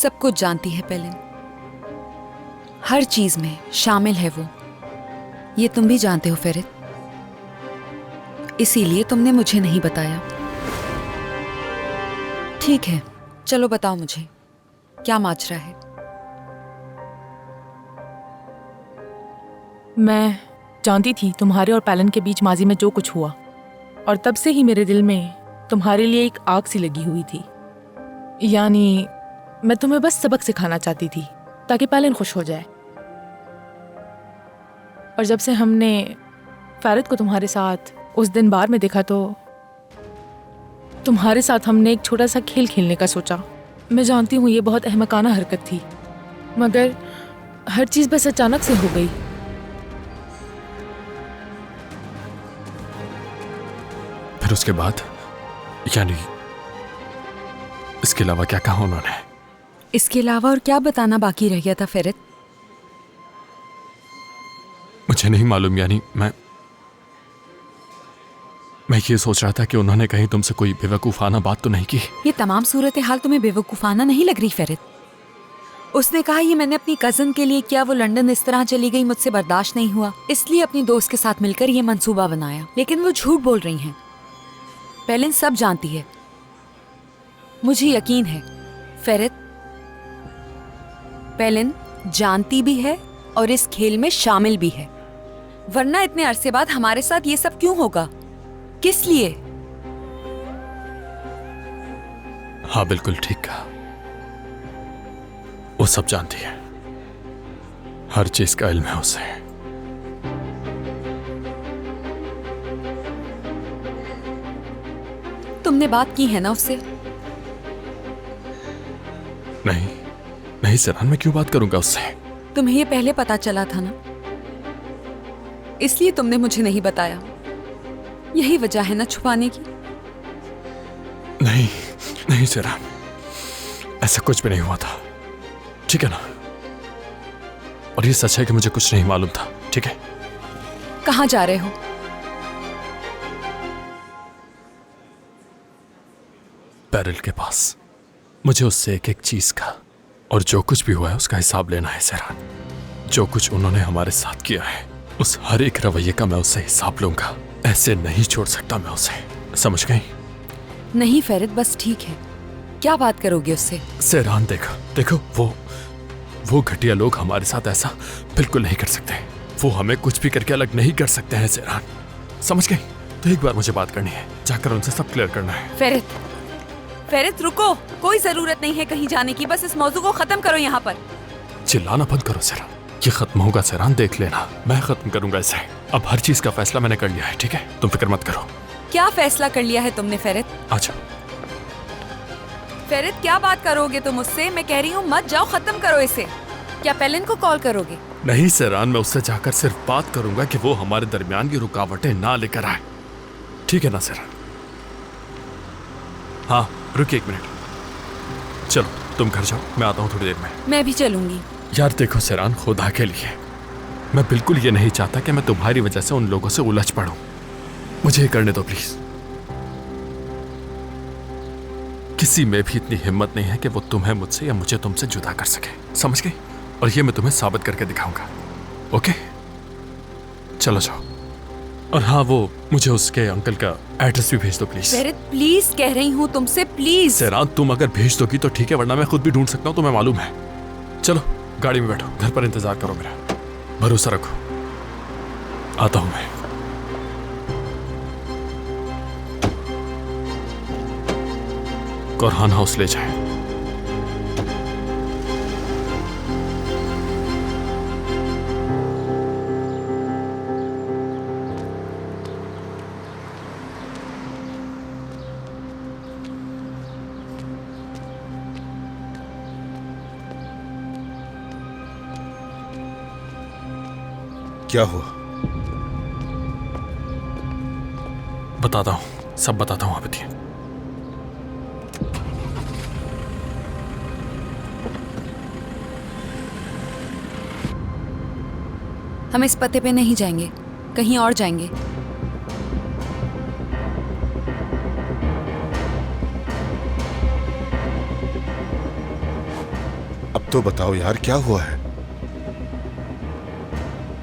सब कुछ जानती है पेलिन, हर चीज में शामिल है वो। ये तुम भी जानते हो फेरित, इसीलिए तुमने मुझे नहीं बताया। ठीक है, चलो बताओ मुझे क्या माजरा है। मैं जानती थी तुम्हारे और पेलिन के बीच माजी में जो कुछ हुआ, और तब से ही मेरे दिल में तुम्हारे लिए एक आग सी लगी हुई थी। यानी मैं तुम्हें बस सबक सिखाना चाहती थी ताकि पेलिन खुश हो जाए। और जब से हमने फेरित को तुम्हारे साथ उस दिन बार में देखा तो तुम्हारे साथ हमने एक छोटा सा खेल खेलने का सोचा। मैं जानती हूँ ये बहुत अहमकाना हरकत थी, मगर हर चीज बस अचानक से हो गई। फिर उसके बाद, यानी इसके अलावा क्या कहा उन्होंने? इसके अलावा और क्या बताना बाकी रह गया था फेरित? मुझे नहीं मालूम। यानी मैं ये सोच रहा था कि उन्होंने कहीं तुमसे कोई बेवकूफाना बात तो नहीं की। ये तमाम सूरत हाल तुम्हें बेवकूफाना नहीं लग रही फेरित? उसने कहा ये मैंने अपनी कजन के लिए किया, वो लंदन इस तरह चली गई, मुझसे बर्दाश्त नहीं हुआ, इसलिए अपनी दोस्त के साथ मिलकर ये मंसूबा बनाया। लेकिन वो झूठ बोल रही हैं। पेलिन सब जानती है, मुझे यकीन है फेरित। पेलिन जानती भी है और इस खेल में शामिल भी है, वरना इतने अरसे बाद हमारे साथ ये सब क्यों होगा? किस लिए? हाँ, बिल्कुल ठीक कहा। वो सब जानती है, हर चीज का इल्म है उसे। तुमने बात की है ना उससे? नहीं सरान, मैं क्यों बात करूंगा उससे? तुम्हें ये पहले पता चला था ना, इसलिए तुमने मुझे नहीं बताया। यही वजह है ना छुपाने की? नहीं सरान, ऐसा कुछ भी नहीं हुआ था, ठीक है ना? और ये सच है कि मुझे कुछ नहीं मालूम था, ठीक है? कहाँ जा रहे हो? पेरिल के पास। मुझे उससे एक एक चीज का और जो कुछ भी हुआ है उसका हिसाब लेना है सरान। जो कुछ उन्होंने हमारे साथ किया है, उस हर एक रवैये का मैं उससे हिसाब लूंगा। ऐसे नहीं छोड़ सकता मैं उसे, समझ गई? नहीं फेरित, बस ठीक है। क्या बात करोगे उससे? सरान देखो, वो घटिया लोग हमारे साथ ऐसा बिल्कुल नहीं कर सकते। वो हमें कुछ भी करके अलग नहीं कर सकते हैं सरान, समझ गई? तो एक बार मुझे बात करनी है, जाकर उनसे सब क्लियर करना है। फेरित रुको, कोई जरूरत नहीं है कहीं जाने की, बस इस मौजू को खत्म करो यहाँ पर। चिल्लाना बंद करो सरान, ये खत्म होगा सरान, देख लेना, मैं खत्म करूंगा इसे। अब हर चीज का फैसला मैंने कर लिया है, ठीक है? तुम फिक्र मत करो। क्या फैसला कर लिया है तुमने फेरित? अच्छा फेरित, क्या बात करोगे तुम उससे? मैं कह रही हूँ मत जाओ, खत्म करो इसे। क्या पेलिन को कॉल करोगे? नहीं सरान, मैं उससे जाकर सिर्फ बात करूंगा कि वो हमारे दरमियान की रुकावटें ना लेकर आए, ठीक है ना सरान? हाँ, रुकिए एक मिनट। चलो तुम घर जाओ, मैं आता हूँ थोड़ी देर में। मैं भी चलूंगी। यार देखो सरान, खुदा के लिए मैं बिल्कुल ये नहीं चाहता कि मैं तुम्हारी वजह से उन लोगों से उलझ पड़ूं। मुझे ये करने दो प्लीज। किसी में भी इतनी हिम्मत नहीं है कि वो तुम्हें मुझसे या मुझे तुमसे जुदा कर सके, समझ गई? और ये मैं तुम्हें साबित करके दिखाऊंगा, ओके? चलो जाओ। और हाँ, वो मुझे उसके अंकल का एड्रेस भी भेज दो प्लीज। फेरित प्लीज कह रही हूँ तुमसे, प्लीज। सरान, तुम अगर भेज दोगी तो ठीक है, वरना मैं खुद भी ढूंढ सकता हूँ, तुम्हें मालूम है। चलो गाड़ी में बैठो, घर पर इंतजार करो मेरा, भरोसा रखो, आता हूं मैं। कोरहान हाउस ले जाए। क्या हुआ? बताता हूं, सब बताता हूं आबिदी। हम इस पते पे नहीं जाएंगे, कहीं और जाएंगे। तो बताओ यार, क्या हुआ है?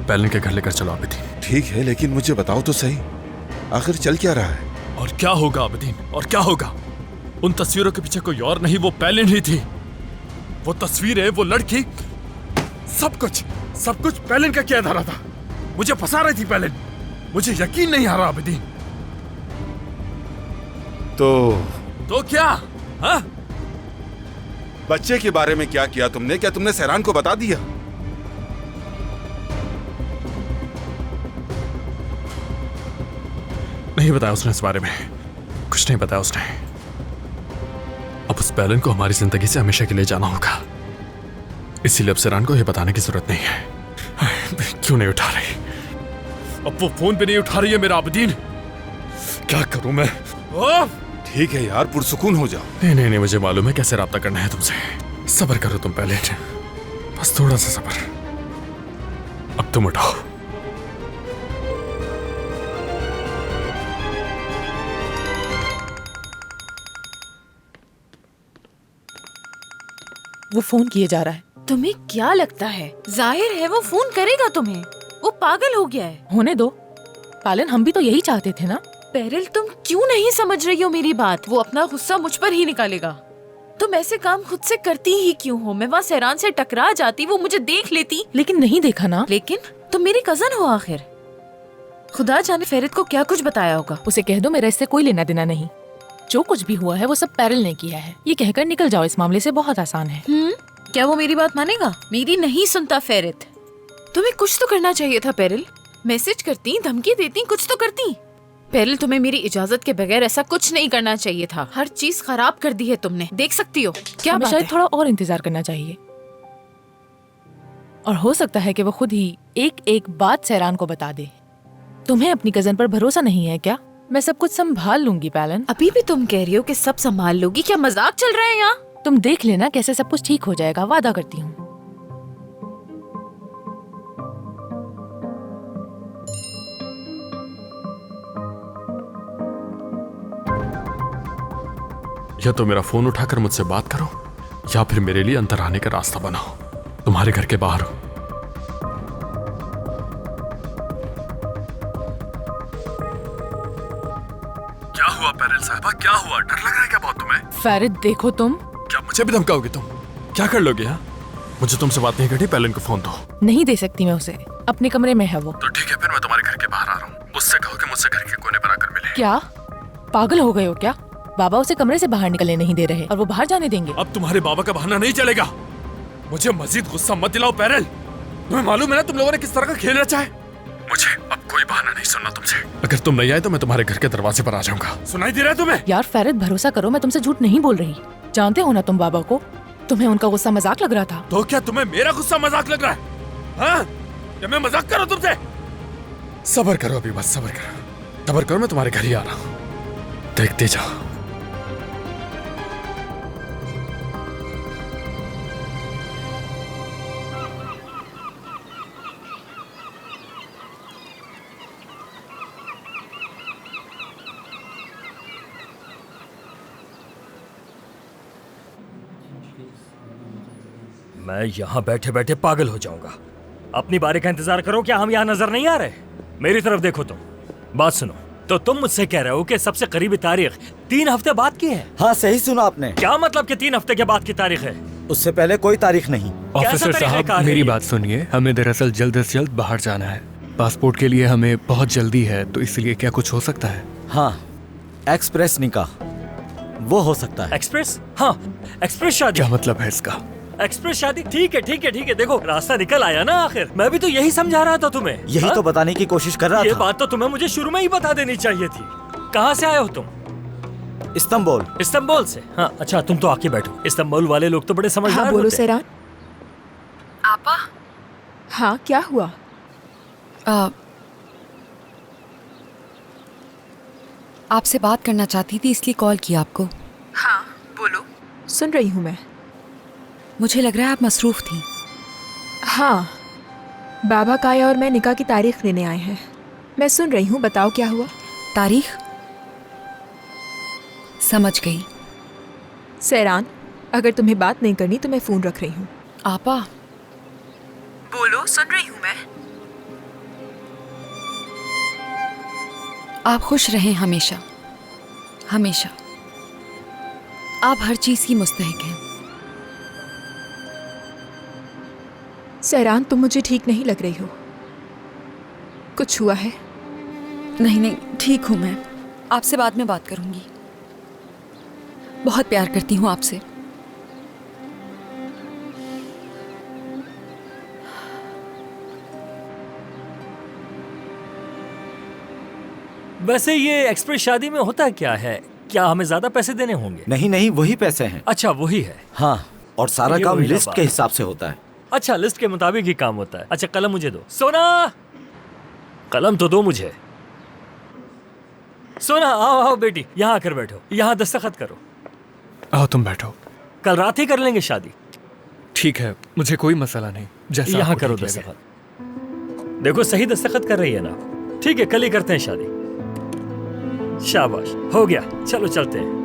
पैलिन के घर लेकर चलो आबिदीन। ठीक है, लेकिन मुझे बताओ तो सही, आखिर चल क्या रहा है? और क्या होगा आबिदीन, और क्या होगा? उन तस्वीरों के पीछे कोई और नहीं, वो पैलिन ही थी। वो तस्वीरें, वो लड़की, सब कुछ पैलिन का किया धरा था। मुझे फंसा रही थी पैलिन। मुझे यकीन नहीं आ रहा आबिदीन। तो क्या? हाँ? बच्चे के बारे में क्या किया तुमने? क्या तुमने सहरान को बता दिया? नहीं बताया उसने इस बारे में, कुछ नहीं बताया उसने। अब उस पैलिन को हमारी जिंदगी से हमेशा के लिए जाना होगा, इसीलिए अब सहरान को यह बताने की जरूरत नहीं है। क्यों नहीं उठा रही? अब वो फोन भी नहीं उठा रही है मेरा आबिदीन। क्या करूं मैं? ठीक है यार, पुरसुकून हो जाओ। नहीं, मुझे मालूम है कैसे राब्ता करना है तुमसे। सब्र करो तुम पहले, बस थोड़ा सा सब्र। अब तुम उठाओ। वो फोन किए जा रहा है। तुम्हें क्या लगता है, जाहिर है वो फोन करेगा तुम्हें। वो पागल हो गया है। होने दो पैलिन, हम भी तो यही चाहते थे ना। पेरिल, तुम क्यों नहीं समझ रही हो मेरी बात? वो अपना गुस्सा मुझ पर ही निकालेगा। तुम ऐसे काम खुद से करती ही क्यों हो? मैं वहाँ सहरान से टकरा जाती, वो मुझे देख लेती। लेकिन नहीं देखा ना। लेकिन तुम मेरी कजन हो आखिर। खुदा जाने फेरित को क्या कुछ बताया होगा। उसे कह दो मेरा इससे कोई लेना देना नहीं। जो कुछ भी हुआ है वो सब पेरिल ने किया है। ये कहकर निकल जाओ, इस मामले से बहुत आसान है। क्या वो मेरी बात मानेगा? मेरी नहीं सुनता फेरित। तुम्हें कुछ तो करना चाहिए था पेरिल। मैसेज करती, धमकी देती, कुछ तो करती। पेरिल, तुम्हें मेरी इजाजत के बगैर ऐसा कुछ नहीं करना चाहिए था। हर चीज खराब कर दी है तुमने, देख सकती हो। क्या हमें बात शायद है? थोड़ा और इंतजार करना चाहिए, और हो सकता है कि वो खुद ही एक एक बात सहरान को बता दे। तुम्हें अपनी कजन पर भरोसा नहीं है क्या? मैं सब कुछ संभाल लूंगी पैलिन। अभी भी तुम कह रही हो कि सब संभाल लोगी? क्या मजाक चल रहा है यहाँ? तुम देख लेना कैसे सब कुछ ठीक हो जाएगा, वादा करती हूँ। या तो मेरा फोन उठाकर मुझसे बात करो, या फिर मेरे लिए अंदर आने का रास्ता बनाओ। तुम्हारे घर के बाहर हो। क्या हुआ पेरिल साहबा, क्या हुआ? डर लग रहा है क्या बहुत तुम्हें? फेरित देखो तुम। क्या मुझे भी धमकाओगे तुम? क्या कर लोगे? हाँ, मुझे तुमसे बात नहीं करनी। पैलिन को फोन दो। नहीं दे सकती मैं उसे, अपने कमरे में है वो। तो ठीक है, फिर मैं तुम्हारे घर के बाहर आ रहा हूँ। उससे कहो कि मुझसे घर के कोने पर आकर मिले। क्या पागल हो गए हो क्या? बाबा उसे कमरे से बाहर निकलने नहीं दे रहे और वो बाहर जाने देंगे? अब तुम्हारे बाबा का बहाना नहीं चलेगा। मुझे मजीद गुस्सा मत दिलाओ पेरिल। तुम्हें मालूम है ना तुम लोगों ने किस तरह का खेल रचा है। मुझे अब कोई बहाना नहीं सुनना तुमसे। अगर तुम नहीं आए तो मैं तुम्हारे घर के दरवाजे पर आ जाऊंगा। सुनाई दे रहा है तुम्हें? यार फेरित, भरोसा करो, मैं तुमसे झूठ नहीं बोल रही। जानते हो ना तुम बाबा को। तुम्हें उनका गुस्सा मजाक लग रहा था। तो क्या तुम्हें मेरा गुस्सा मजाक लग रहा है? हाँ? या मैं मजाक करूं तुमसे? सब्र करो अभी, बस सब्र करो, मैं तुम्हारे घर ही आ रहा हूँ। देखते जाओ। मैं यहाँ बैठे बैठे पागल हो जाऊंगा। अपनी बारी का इंतजार करो। क्या हम यहाँ नजर नहीं आ रहे? मेरी तरफ देखो तुम। बात सुनो, तो तुम मुझसे कह रहे हो कि सबसे करीबी तारीख 3 हफ्ते बाद की है? हाँ, सही सुना आपने। क्या मतलब कि 3 हफ्ते के बाद की तारीख है? उससे पहले कोई तारीख नहीं। ऑफिसर साहब, मेरी बात सुनिए। हमें दरअसल जल्द से जल्द बाहर जाना है। पासपोर्ट के लिए हमें बहुत जल्दी है, तो इसलिए क्या कुछ हो सकता है? हाँ, एक्सप्रेस निकाह वो हो सकता है। एक्सप्रेस? हाँ, एक्सप्रेस शादी। क्या मतलब है इसका? एक्सप्रेस शादी? ठीक है। देखो, रास्ता निकल आया ना आखिर। मैं भी तो यही समझा रहा था तुम्हें। यही हाँ? तो बताने की कोशिश कर रहा ये था। बात तो तुम्हें मुझे शुरू में ही बता देनी चाहिए थी। कहाँ से आए हो तुम? इस्तांबुल। इस्तांबुल से? हाँ, अच्छा, तुम तो आके बैठो। इस्तांबुल वाले लोग तो बड़े समझदार हाँ, बोलो होते हैं। सहरान। आपा? हाँ, क्या हुआ? आपसे बात करना चाहती थी, इसलिए कॉल किया आपको। हाँ, बोलो। सुन रही हूँ मैं। मुझे लग रहा है आप मसरूफ थी। हाँ, बाबा काया और मैं निकाह की तारीख लेने आए हैं। मैं सुन रही हूँ, बताओ क्या हुआ? तारीख? समझ गई। सहरान, अगर तुम्हें बात नहीं करनी तो मैं फ़ोन रख रही हूँ। आपा, बोलो, सुन रही हूँ मैं। आप खुश रहें हमेशा, हमेशा। आप हर चीज की मुस्तहिक हैं। सहरान, तुम मुझे ठीक नहीं लग रही हो। कुछ हुआ है? नहीं नहीं, ठीक हूं मैं। आपसे बाद में बात करूंगी। बहुत प्यार करती हूँ आपसे। वैसे ये एक्सप्रेस शादी में होता क्या है? क्या हमें ज्यादा पैसे देने होंगे? नहीं नहीं, वही पैसे हैं। अच्छा, वही है। हाँ, और सारा ये काम वही ना लिस्ट बात। के हिसाब से होता है। अच्छा, लिस्ट के मुताबिक ही काम होता है। अच्छा, कलम मुझे दो। सोना, कलम तो दो मुझे। सोना, आओ आओ बेटी, यहाँ आकर बैठो, यहाँ दस्तखत करो। आओ तुम बैठो। कल रात ही कर लेंगे शादी। ठीक है, मुझे कोई मसला नहीं। जैसा यहाँ आपको करो ठीक लगे। दस्तखत। देखो, सही दस्तखत कर रही है ना? ठीक है, कल ही करते हैं शादी। शाबाश, हो गया। चलो चलते हैं।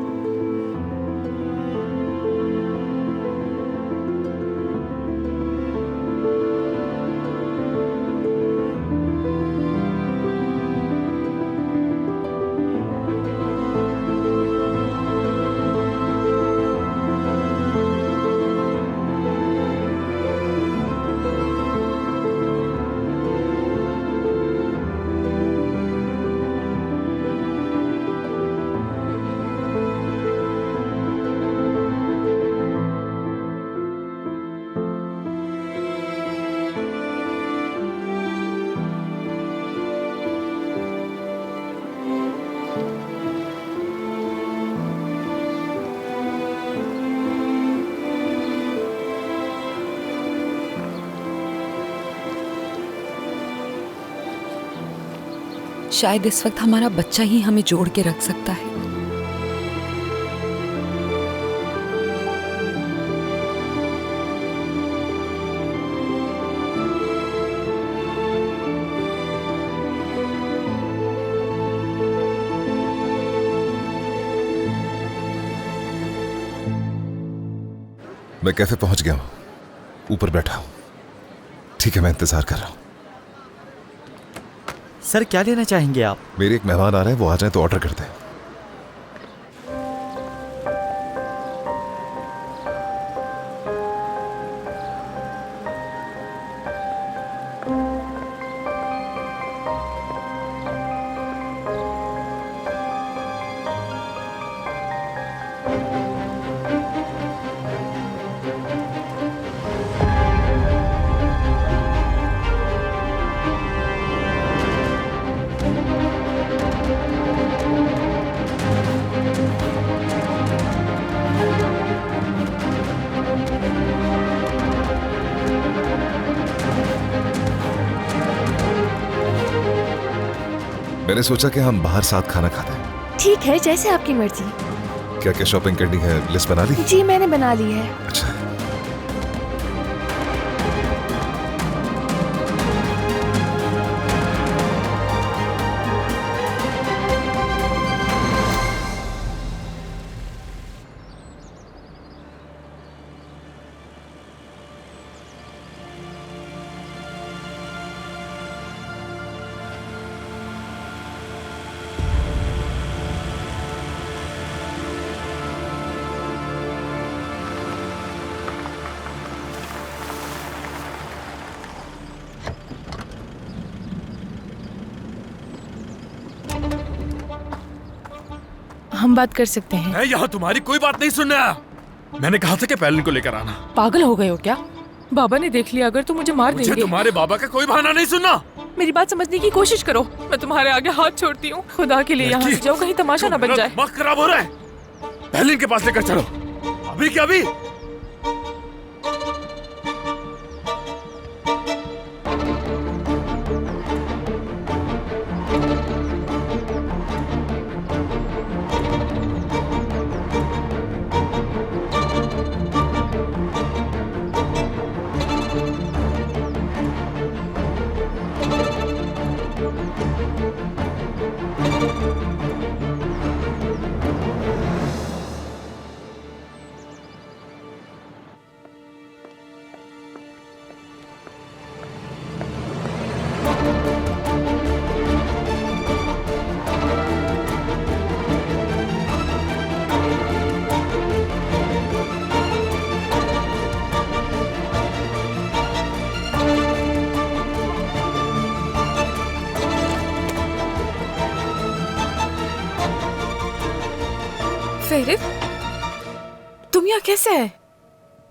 शायद इस वक्त हमारा बच्चा ही हमें जोड़ के रख सकता है। मैं कैफे पहुंच गया हूं, ऊपर बैठा हूं। ठीक है, मैं इंतजार कर रहा हूं। सर, क्या लेना चाहेंगे आप? मेरे एक मेहमान आ रहे हैं, वो आ जाए तो ऑर्डर करते हैं। मैंने सोचा कि हम बाहर साथ खाना खाते हैं। ठीक है, जैसे आपकी मर्जी। क्या क्या शॉपिंग करनी है, लिस्ट बना ली? जी, मैंने बना ली है। अच्छा। हम बात कर सकते हैं। मैं यहाँ तुम्हारी कोई बात नहीं सुन रहा। मैंने कहा था कि पैलिन को लेकर आना। पागल हो गए हो क्या? बाबा ने देख लिया अगर तो मुझे मार मुझे देंगे। तुम्हारे बाबा का कोई बहाना नहीं सुनना। मेरी बात समझने की कोशिश करो। मैं तुम्हारे आगे हाथ छोड़ती हूँ। खुदा के लिए यहाँ से जाओ, कहीं तमाशा ना बन जाए। दिमाग खराब हो रहा है। पैलिन के पास लेकर चलो, अभी क्या अभी। फेरित, तुम यहाँ कैसे है?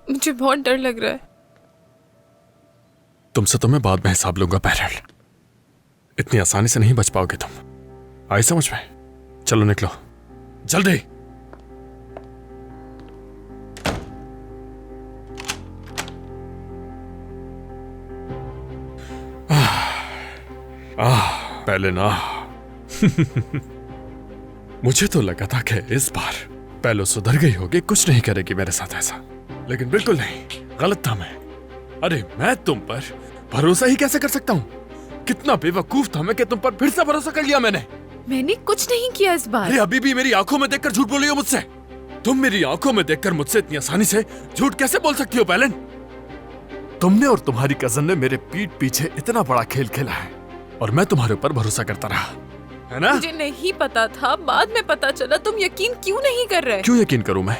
मुझे बहुत डर लग रहा है। तुमसे तो मैं बाद में हिसाब लूंगा पैरल। इतनी आसानी से नहीं बच पाओगे तुम। आई समझ में? चलो निकलो जल्दी। पहले ना मुझे तो लगा था कि इस बार पहले सुधर गई होगी, कुछ नहीं करेगी मेरे साथ ऐसा, लेकिन बिल्कुल नहीं, गलत था मैं। अरे मैं तुम पर भरोसा ही कैसे कर सकता हूँ? कितना बेवकूफ था मैं कि तुम पर फिर से भरोसा कर लिया मैंने। मैंने कुछ नहीं किया इस बार। अरे अभी भी मेरी आंखों में देखकर झूठ बोली हो मुझसे। तुम मेरी आंखों में देखकर मुझसे इतनी आसानी से झूठ कैसे बोल सकती हो पैलन? तुमने और तुम्हारी कजन ने मेरे पीठ पीछे इतना बड़ा खेल खेला है और मैं तुम्हारे ऊपर भरोसा करता रहा, है ना? मुझे नहीं पता था, बाद में पता चला। तुम यकीन क्यों नहीं कर रहे? क्यों यकीन करूं मैं?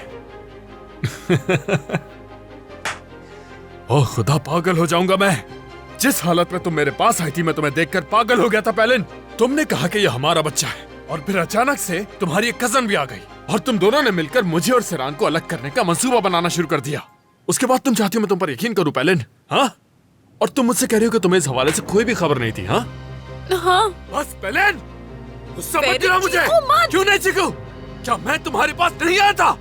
ओह खुदा, पागल हो जाऊंगा मैं। जिस हालत में तुम मेरे पास आई थी मैं तुम्हें देखकर पागल हो गया था पैलन। तुमने कहा कि यह हमारा बच्चा है और फिर अचानक से तुम्हारी एक कजन भी आ गई और तुम दोनों ने मिलकर मुझे और सेरान को अलग करने का मंसूबा बनाना शुरू कर दिया। उसके बाद तुम चाहती हो मैं तुम पर यकीन करूं पैलन? हाँ? और तुम मुझसे कह रही हो कि तुम्हें इस हवाले से कोई भी खबर नहीं थी? हाँ हाँ। बस पैलन, गुस्सा मत दिलाओ मुझे। क्यों नहीं चीखूं? क्या मैं तुम्हारे पास नहीं आया था?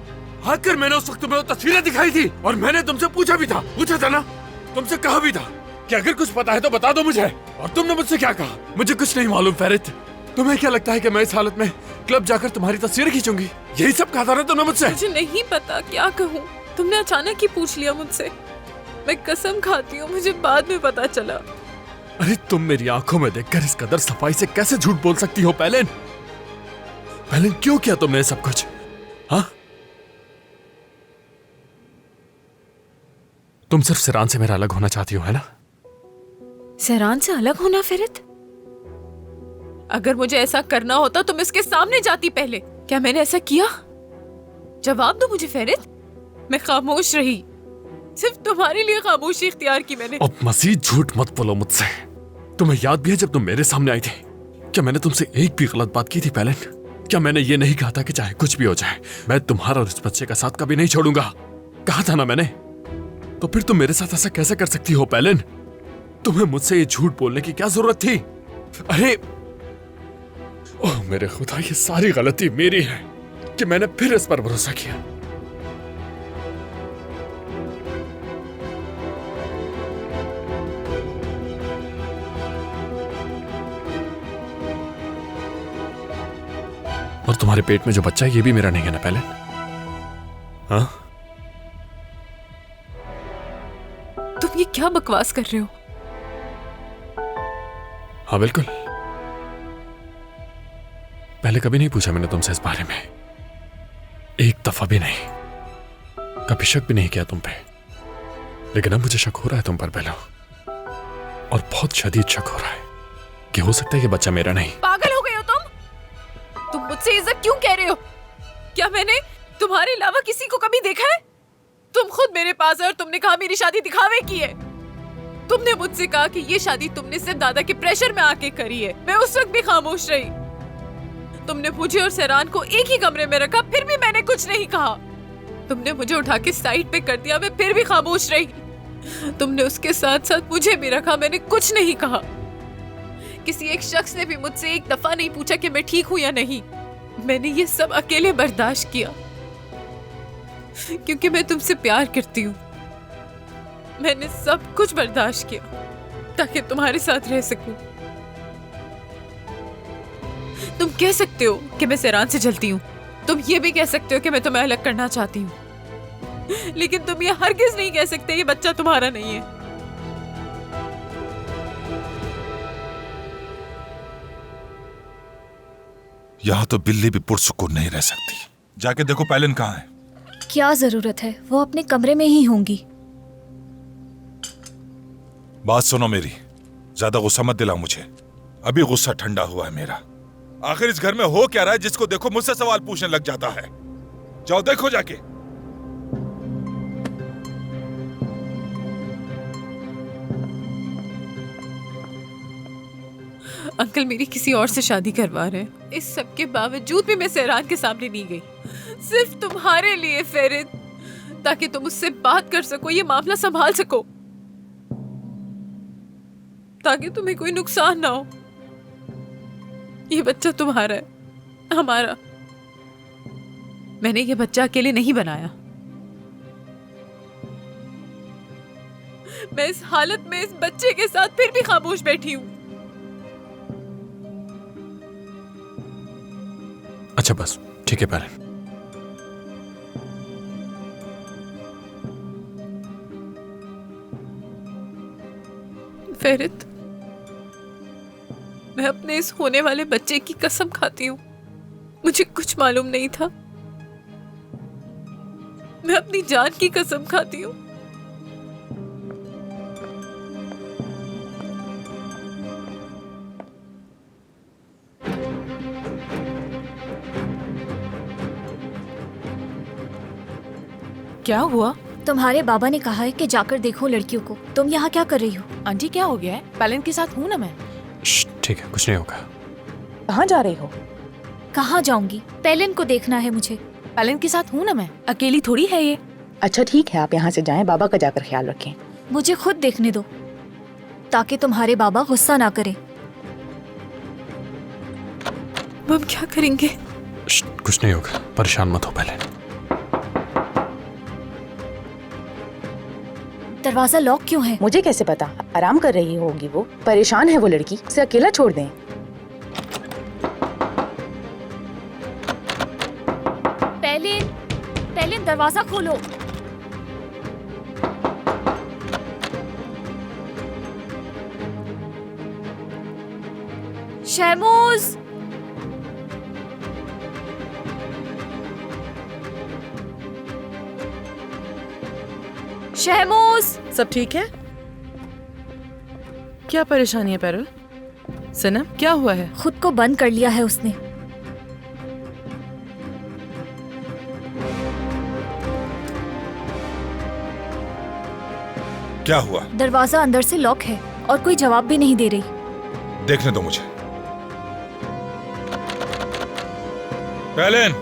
आखिर मैंने उस वक्त तुम्हें वो तस्वीरें दिखाई थी और मैंने तुमसे पूछा था ना, तुमसे कहा भी था कि अगर कुछ पता है तो बता दो मुझे। और तुमने मुझसे क्या कहा? मुझे कुछ नहीं मालूम फेरित। तुम्हें क्या लगता है कि मैं इस हालत में क्लब जाकर तुम्हारी तस्वीर खींचूंगी? यही सब कहा था ना तुमने मुझसे? मुझे नहीं पता क्या कहूँ। तुमने अचानक ही पूछ लिया मुझसे। मैं कसम खाती हूँ मुझे बाद में पता चला। अरे तुम मेरी आंखों में देखकर इस कदर सफाई से कैसे झूठ बोल सकती हो पैलन? पैलन क्यों किया तुमने ये सब कुछ? हाँ? तुम सिर्फ सेरान से मेरा अलग होना चाहती हो, है ना? सेरान से अलग होना फेरित? अगर मुझे ऐसा करना होता तुम इसके सामने जाती पहले। क्या मैंने ऐसा किया? जवाब दो मुझे फेरित। मैं खामोश रही, सिर्फ तुम्हारे लिए खामोशी इख्तियार की मैंने। अब मजीद झूठ मत बोलो मुझसे। तुम्हें याद भी है जब तुम मेरे सामने आई थी, क्या मैंने तुमसे एक भी गलत बात की थी पैलन? क्या मैंने ये नहीं कहा था कि चाहे कुछ भी हो जाए मैं तुम्हारा और इस बच्चे का साथ कभी नहीं छोड़ूंगा? कहा था ना मैंने। तो फिर तुम मेरे साथ ऐसा कैसे कर सकती हो पैलन? तुम्हें मुझसे ये झूठ बोलने की क्या जरूरत थी? अरे ओह मेरे खुदा, ये सारी गलती मेरी है कि मैंने फिर इस पर भरोसा किया। और तुम्हारे पेट में जो बच्चा है ये भी मेरा नहीं है ना पैलन? हाँ? तुम ये क्या बकवास कर रहे हो? हाँ बिल्कुल। पहले कभी नहीं पूछा मैंने तुमसे इस बारे में, एक दफा भी नहीं, कभी शक भी नहीं किया तुम पे। लेकिन अब मुझे शक हो रहा है तुम पर पहले, और बहुत शदीद शक हो रहा है कि हो सकता है ये बच्चा मेरा नहीं। पागल हो गए हो तुम मुझसे ये सब क्यों कह रहे हो? क्या मैंने तुम्हारे अलावा किसी को कभी देखा है? तुम खुद मेरे पास है और तुमने कहा मेरी शादी दिखावे की है। तुमने मुझसे कहा कि ये शादी तुमने सिर्फ दादा के प्रेशर में आके करी है। मैं उस वक्त भी खामोश रही। तुमने मुझे और सेरान को एक ही कमरे में रखा, फिर भी मैंने कुछ नहीं कहा। तुमने मुझे उठा के साइड पे कर दिया, मैं फिर भी खामोश रही। तुमने उसके साथ साथ मुझे भी रखा, मैंने कुछ नहीं कहा। किसी एक शख्स ने भी मुझसे एक दफा नहीं पूछा कि मैं ठीक हूं या नहीं। मैंने ये सब अकेले बर्दाश्त किया क्योंकि मैं तुमसे प्यार करती हूँ। मैंने सब कुछ बर्दाश्त किया ताकि तुम्हारे साथ रह सकूं। तुम कह सकते हो कि मैं सेरान से जलती हूँ, तुम ये भी कह सकते हो कि मैं तुम्हें अलग करना चाहती हूँ, लेकिन तुम ये हरगिज नहीं कह सकते ये बच्चा तुम्हारा नहीं है। यहाँ तो बिल्ली भी पुरसुकून नहीं रह सकती। जाके देखो पैलन कहाँ है। क्या जरूरत है, वो अपने कमरे में ही होंगी। बात सुनो मेरी, ज्यादा गुस्सा मत दिलाओ मुझे, अभी गुस्सा ठंडा हुआ है मेरा। आखिर इस घर में हो क्या रहा है? जिसको देखो मुझसे सवाल पूछने लग जाता है। जाओ देखो जाके। अंकल मेरी किसी और से शादी करवा रहे हैं। इस सब के बावजूद भी मैं सेरान के सामने नहीं गई। सिर्फ तुम्हारे लिए फेरित, ताकि तुम उससे बात कर सको, ये मामला संभाल सको, ताकि तुम्हें कोई नुकसान ना हो। ये बच्चा तुम्हारा है, हमारा। मैंने ये बच्चा अकेले नहीं बनाया। मैं इस हालत में इस बच्चे के साथ फिर भी खामोश बैठी हूं। अच्छा बस ठीक है पेरेंट। फेरित, मैं अपने इस होने वाले बच्चे की कसम खाती हूँ, मुझे कुछ मालूम नहीं था। मैं अपनी जान की कसम खाती हूँ। क्या हुआ? तुम्हारे बाबा ने कहा है कि जाकर देखो लड़कियों को। तुम यहाँ क्या कर रही हो? आंटी क्या हो गया है? पैलन के साथ हूँ ना मैं। ठीक है, कुछ नहीं होगा। कहाँ जा रही हो? कहाँ जाऊंगी? पैलन को देखना है मुझे। पैलन के साथ हूँ ना मैं, अकेली थोड़ी है ये। अच्छा ठीक है, आप यहाँ से जाएं, बाबा का जाकर ख्याल रखें। मुझे खुद देखने दो, ताकि तुम्हारे बाबा गुस्सा ना करें। हम क्या करेंगे? कुछ नहीं होगा, परेशान मत हो पहले। दरवाजा लॉक क्यों है? मुझे कैसे पता? आराम कर रही होगी वो, परेशान है वो लड़की, उसे अकेला छोड़ दें। पैलिन दरवाजा खोलो। शहमूज, शहमूज। सब ठीक है? क्या परेशानी है पैरल? सनम क्या हुआ है? खुद को बंद कर लिया है उसने। क्या हुआ? दरवाजा अंदर से लॉक है और कोई जवाब भी नहीं दे रही। देखने दो मुझे। पैलन,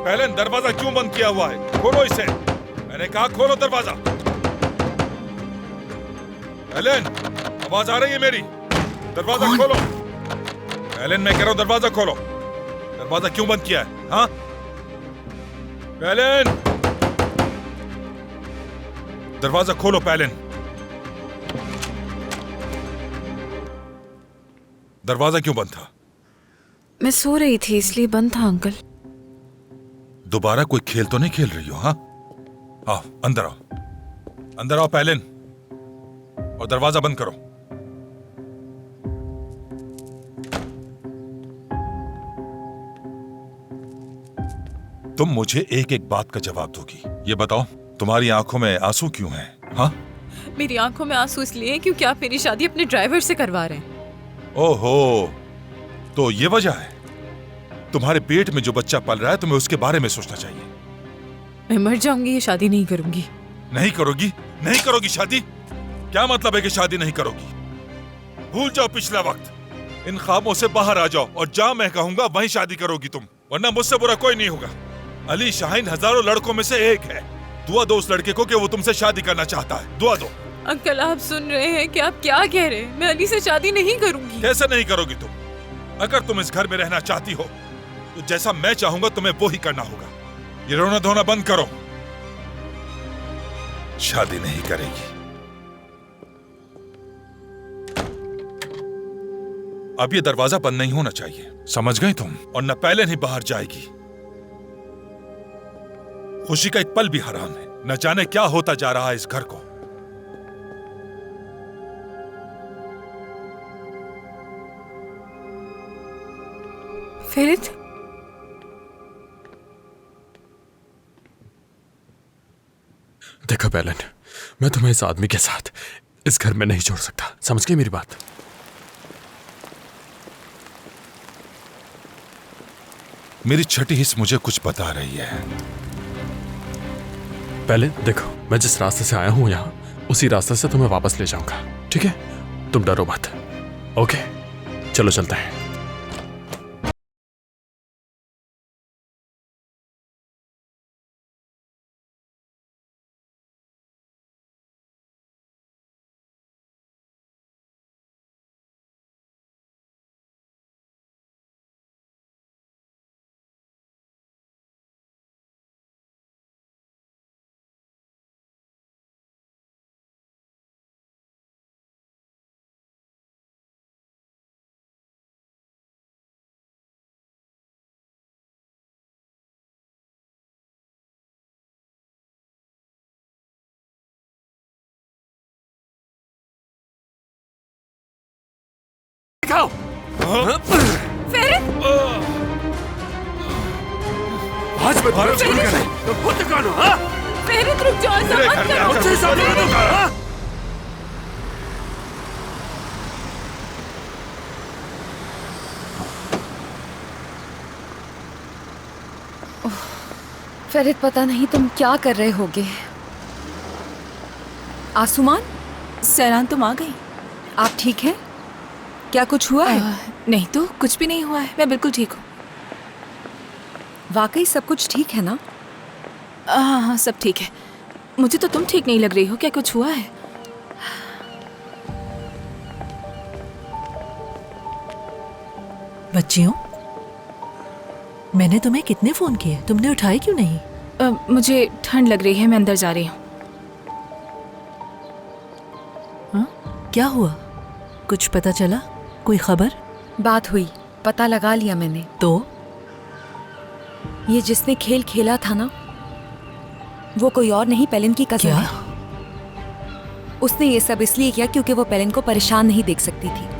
पैलन, दरवाजा क्यों बंद किया हुआ है? खोलो इसे। मैंने कहा खोलो दरवाजा। पैलन, आवाज आ रही है मेरी? दरवाजा खोलो। पैलन, मैं कह रहा हूं दरवाजा खोलो। दरवाजा क्यों बंद किया है? हाँ पैलन, दरवाजा खोलो पैलन। दरवाजा क्यों बंद था? मैं सो रही थी इसलिए बंद था अंकल। दोबारा कोई खेल तो नहीं खेल रही हो? हाँ, आओ अंदर आओ, अंदर आओ पैलन, और दरवाजा बंद करो। तुम मुझे एक एक बात का जवाब दोगी। ये बताओ, तुम्हारी आंखों में आंसू क्यों हैं? हाँ, मेरी आंखों में आंसू इसलिए हैं क्योंकि आप मेरी शादी अपने ड्राइवर से करवा रहे हैं। ओहो, तो ये वजह है। तुम्हारे पेट में जो बच्चा पल रहा है, तुम्हें उसके बारे में सोचना चाहिए। मैं मर जाऊंगी, ये शादी नहीं करूंगी। नहीं करोगी? नहीं करोगी शादी? क्या मतलब है कि शादी नहीं करोगी? भूल जाओ पिछला वक्त, इन ख्वाबों से बाहर आ जाओ और जहां मैं कहूंगा वहीं शादी करोगी तुम, वरना मुझसे बुरा कोई नहीं होगा। अली शाहीन हजारों लड़कों में से एक है। दुआ दो उस लड़के को कि वो तुमसे शादी करना चाहता है। दुआ दो। अंकल, आप सुन रहे हैं कि आप क्या कह रहे हैं? मैं अली से शादी नहीं करूंगी। कैसे नहीं करोगी तुम? अगर तुम इस घर में रहना चाहती हो तो जैसा मैं चाहूंगा तुम्हें वो ही करना होगा। ये रोना धोना बंद करो। शादी नहीं करेगी। अब ये दरवाजा बंद नहीं होना चाहिए, समझ गई तुम? और न पहले नहीं बाहर जाएगी। खुशी का एक पल भी हराम है। न जाने क्या होता जा रहा है इस घर को। फेरित, देखो बैलन, मैं तुम्हें इस आदमी के साथ इस घर में नहीं छोड़ सकता, समझ गई मेरी बात? मेरी छठी हिस्स मुझे कुछ बता रही है। पहले देखो, मैं जिस रास्ते से आया हूं यहां, उसी रास्ते से तुम्हें वापस ले जाऊंगा, ठीक है? तुम डरो मत। ओके, चलो चलते हैं। दिखाओ। फेरित! आज मैं तुम्हें छोड़ कर नहीं, तो खुद कौन हो? हाँ? फेरित रुक जाओ, ऐसा मत करो। मुझसे हिसाब लगा दूंगा, हाँ? फेरित पता नहीं तुम क्या कर रहे होगे। आसुमान, सैरान तुम आ गई। आप ठीक हैं? क्या कुछ हुआ है? नहीं तो कुछ भी नहीं हुआ है, मैं बिल्कुल ठीक हूँ। वाकई सब कुछ ठीक है ना? हाँ हाँ सब ठीक है। मुझे तो तुम ठीक नहीं लग रही हो, क्या कुछ हुआ है? बच्चियों, मैंने तुम्हें कितने फोन किए, तुमने उठाए क्यों नहीं? मुझे ठंड लग रही है, मैं अंदर जा रही हूँ। क्या हुआ? कुछ पता चला? कोई खबर? बात हुई, पता लगा लिया मैंने। तो ये जिसने खेल खेला था ना, वो कोई और नहीं, पेलिन की कज़न है। उसने ये सब इसलिए किया क्योंकि वो पेलिन को परेशान नहीं देख सकती थी।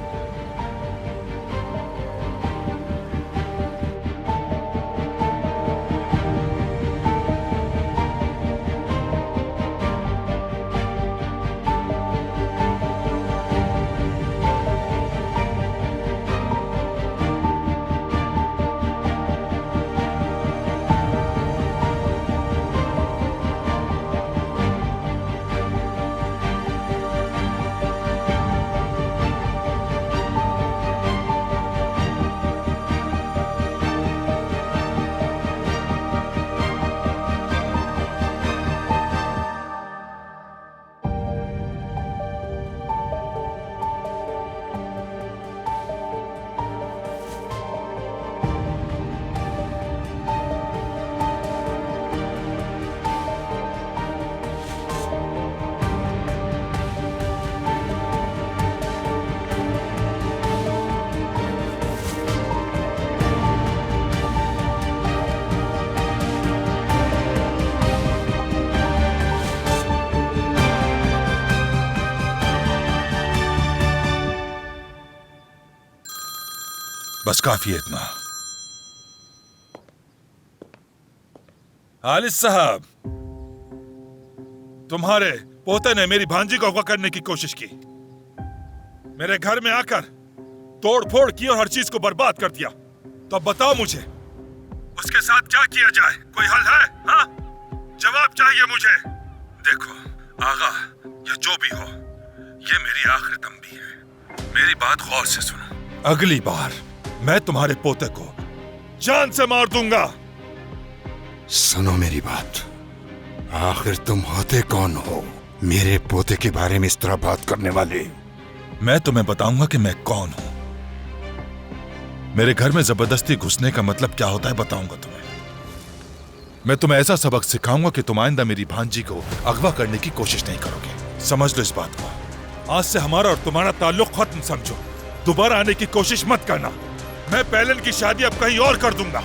बस काफी है इतना। हालिद साहब, तुम्हारे पोते ने मेरी भांजी को अगवा करने की कोशिश की, मेरे घर में आकर तोड़ फोड़ की और हर चीज को बर्बाद कर दिया। तो अब बताओ मुझे, उसके साथ क्या किया जाए? कोई हल है? हाँ, जवाब चाहिए मुझे। देखो आगा, ये जो भी हो, ये मेरी आखिरी दम भी है। मेरी बात गौर से सुनो। अगली बार मैं तुम्हारे पोते को जान से मार दूंगा। सुनो मेरी बात, आखिर तुम होते कौन हो मेरे पोते के बारे में इस तरह बात करने वाले? मैं तुम्हें बताऊंगा कि मैं कौन हूं। मेरे घर में जबरदस्ती घुसने का मतलब क्या होता है बताऊंगा तुम्हें। मैं तुम्हें ऐसा सबक सिखाऊंगा कि तुम आइंदा मेरी भांजी को अगवा करने की कोशिश नहीं करोगे। समझ लो इस बात को। आज से हमारा और तुम्हारा ताल्लुक खत्म समझो। दोबारा आने की कोशिश मत करना। मैं पेलिन की शादी अब कहीं और कर दूंगा।